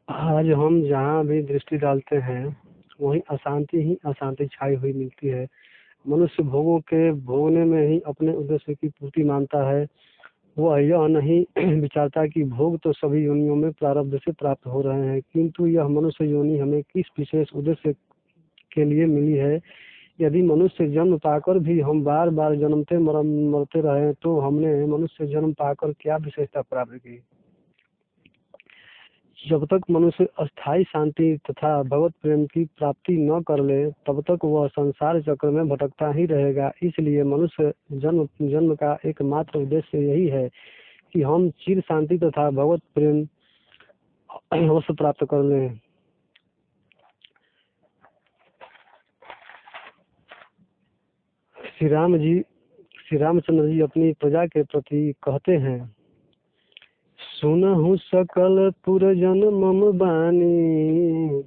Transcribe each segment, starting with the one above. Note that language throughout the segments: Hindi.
आज हम जहाँ भी दृष्टि डालते हैं वहीं अशांति ही अशांति छाई हुई मिलती है। मनुष्य भोगों के भोगने में ही अपने उद्देश्य की पूर्ति मानता है। वह यह नहीं विचारता कि भोग तो सभी योनियों में प्रारब्ध से प्राप्त हो रहे हैं, किंतु यह मनुष्य योनि हमें किस विशेष उद्देश्य के लिए मिली है। यदि मनुष्य जन्म पाकर भी हम बार बार जन्मते मरते रहे तो हमने मनुष्य जन्म पाकर क्या विशेषता प्राप्त की। जब तक मनुष्य अस्थायी शांति तथा भगवत प्रेम की प्राप्ति न कर ले तब तक वह संसार चक्र में भटकता ही रहेगा। इसलिए मनुष्य जन्म जन्म का एकमात्र उद्देश्य यही है कि हम चिर शांति तथा भगवत प्रेम अवश्य प्राप्त कर लें। श्री रामचंद्र जी अपनी प्रजा के प्रति कहते हैं, सुनहु सकल पुरजन मम बानी,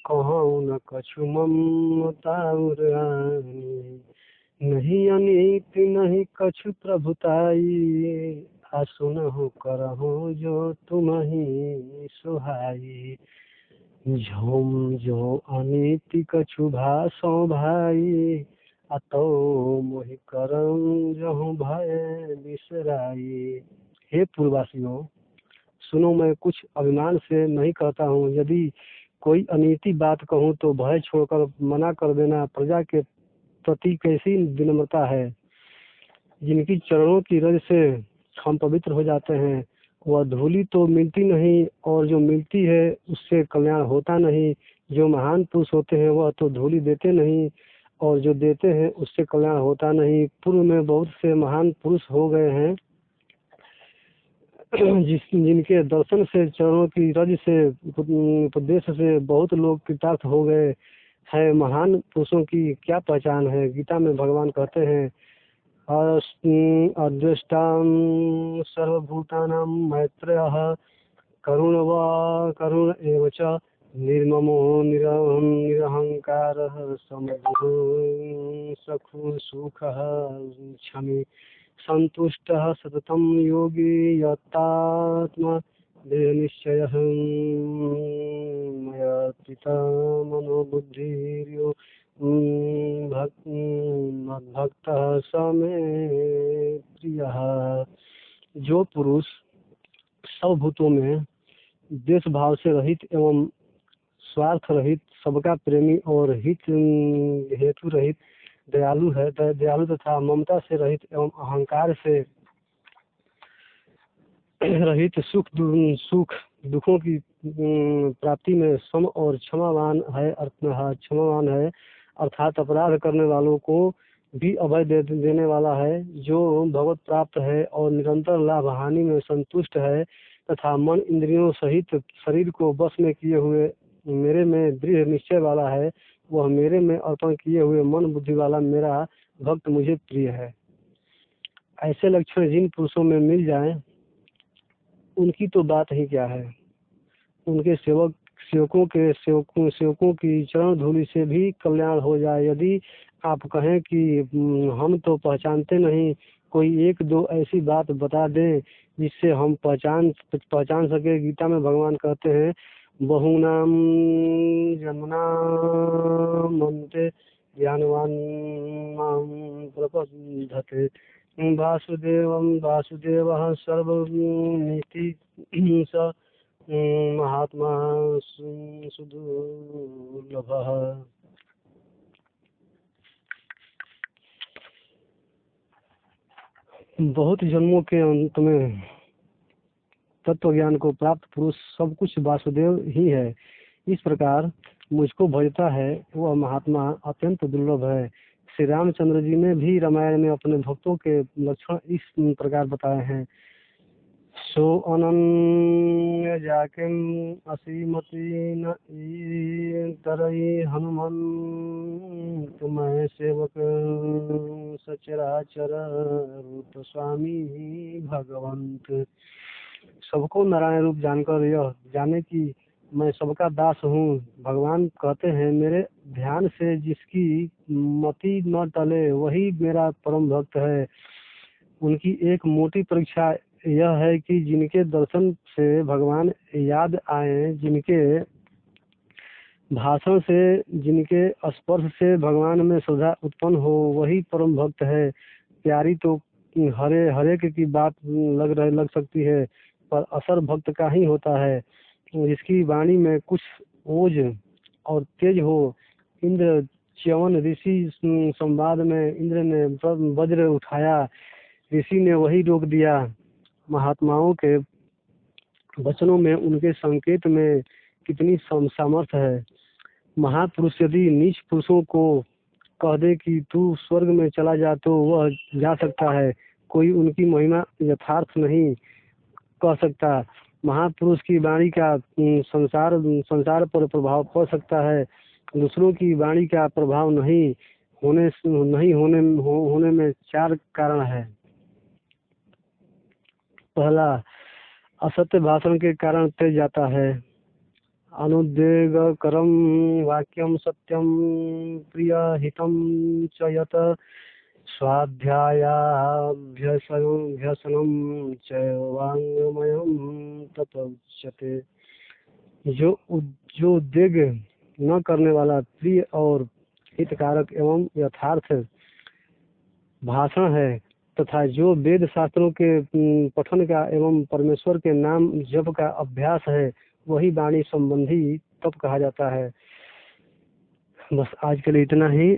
कहूँ न कछु ममता उरानी। नहीं अनीति नहीं कछु प्रभुताई, आ सुनहु करहु जो तुम्हि सुहाई। झोम जो अनीति कछु भासो भाई, अतो मोहि करम जहु भय बिसराई। हे पूर्ववासियों, सुनो, मैं कुछ अभिमान से नहीं कहता हूँ। यदि कोई अनीति बात कहूँ तो भय छोड़कर मना कर देना। प्रजा के प्रति कैसी विनम्रता है। जिनकी चरणों की रज से हम पवित्र हो जाते हैं, वह धूलि तो मिलती नहीं और जो मिलती है उससे कल्याण होता नहीं। जो महान पुरुष होते हैं वह तो धूलि देते नहीं और जो देते हैं उससे कल्याण होता नहीं। पूर्व में बहुत से महान पुरुष हो गए हैं जिनके दर्शन से, चरणों की रज से, उपदेश से बहुत लोग कृतार्थ हो गए हैं। महान पुरुषों की क्या पहचान है। गीता में भगवान कहते हैं, अदृष्टां सर्वभूतानां मैत्रेयः करुण एव च निर्ममो निरहंकारः समदुः सखो सुखः क्षमी संतुष्टः सततं योगी यतात्मा निश्चयः मया मनोबुद्धिर्यो भक्त समे प्रियः। जो पुरुष सब भूतों में देश भाव से रहित एवं स्वार्थ रहित, सबका प्रेमी और हित हेतु रहित दयालु है, दयालु तथा ममता से रहित एवं अहंकार से रहित, सुख दुखों की प्राप्ति में सम और क्षमावान है अर्थात अपराध करने वालों को भी अभय देने वाला है। जो भगवत प्राप्त है और निरंतर लाभ हानि में संतुष्ट है तथा मन इंद्रियों सहित शरीर को बस में किए हुए मेरे में दृढ़ निश्चय वाला है, वह मेरे में अर्पण किए हुए मन बुद्धि वाला मेरा भक्त मुझे प्रिय है। ऐसे लक्षण जिन पुरुषों में मिल जाएं उनकी तो बात ही क्या है। उनके सेवकों की चरण धूलि से भी कल्याण हो जाए। यदि आप कहें कि हम तो पहचानते नहीं, कोई एक दो ऐसी बात बता दें जिससे हम पहचान सके। गीता में भगवान कहते हैं, बहुनाम जन्मनाम मन्ते ज्ञानवान मां प्रपद्यते। वासुदेवः सर्वमिति स महात्मा सुदुर्लभः। बहुत जन्मों के अंत में तत्व ज्ञान को प्राप्त पुरुष सब कुछ वासुदेव ही है। इस प्रकार मुझको भजता है वह महात्मा अत्यंत दुर्लभ है। श्री रामचंद्र जी ने भी रामायण में अपने भक्तों के लक्षण इस प्रकार बताए हैं, सो अनन्य जाकिम असीमति न तरई हनुमान तुम्हें सेवक सचराचर रूप स्वामी भगवंत। सबको नारायण रूप जानकर यह जाने कि मैं सबका दास हूँ। भगवान कहते हैं, मेरे ध्यान से जिसकी मति न टले वही मेरा परम भक्त है। उनकी एक मोटी परीक्षा यह है कि जिनके दर्शन से भगवान याद आए, जिनके भाषण से, जिनके स्पर्श से भगवान में श्रद्धा उत्पन्न हो, वही परम भक्त है। प्यारी तो हरेक की बात लग सकती है, पर असर भक्त का ही होता है, जिसकी वाणी में कुछ ओज और तेज हो। इंद्र च्यवन ऋषि संवाद में इंद्र ने वज्र उठाया, ऋषि ने वही रोक दिया। महात्माओं के वचनों में, उनके संकेत में कितनी सामर्थ्य है। महापुरुष यदि नीच पुरुषों को कह दे कि तू स्वर्ग में चला जा, तो वह जा सकता है। कोई उनकी महिमा यथार्थ नहीं कह सकता। महापुरुष की वाणी का संसार पर प्रभाव पड़ सकता है, दूसरों की वाणी का प्रभाव नहीं होने में 4 कारण है। पहला, असत्य भाषण के कारण तेज जाता है। अनुद्वेगकरं वाक्यं सत्यं प्रियहितं च यत् स्वाध्यायाभ्यसनं च वाङ्मयं ततोच्यते। जो उद्वेग न करने वाला, प्रिय और हितकारक एवं यथार्थ भाषण है, तथा जो वेद शास्त्रों के पठन का एवं परमेश्वर के नाम जप का अभ्यास है, वही वाणी संबंधी तप कहा जाता है। बस आज के लिए इतना ही।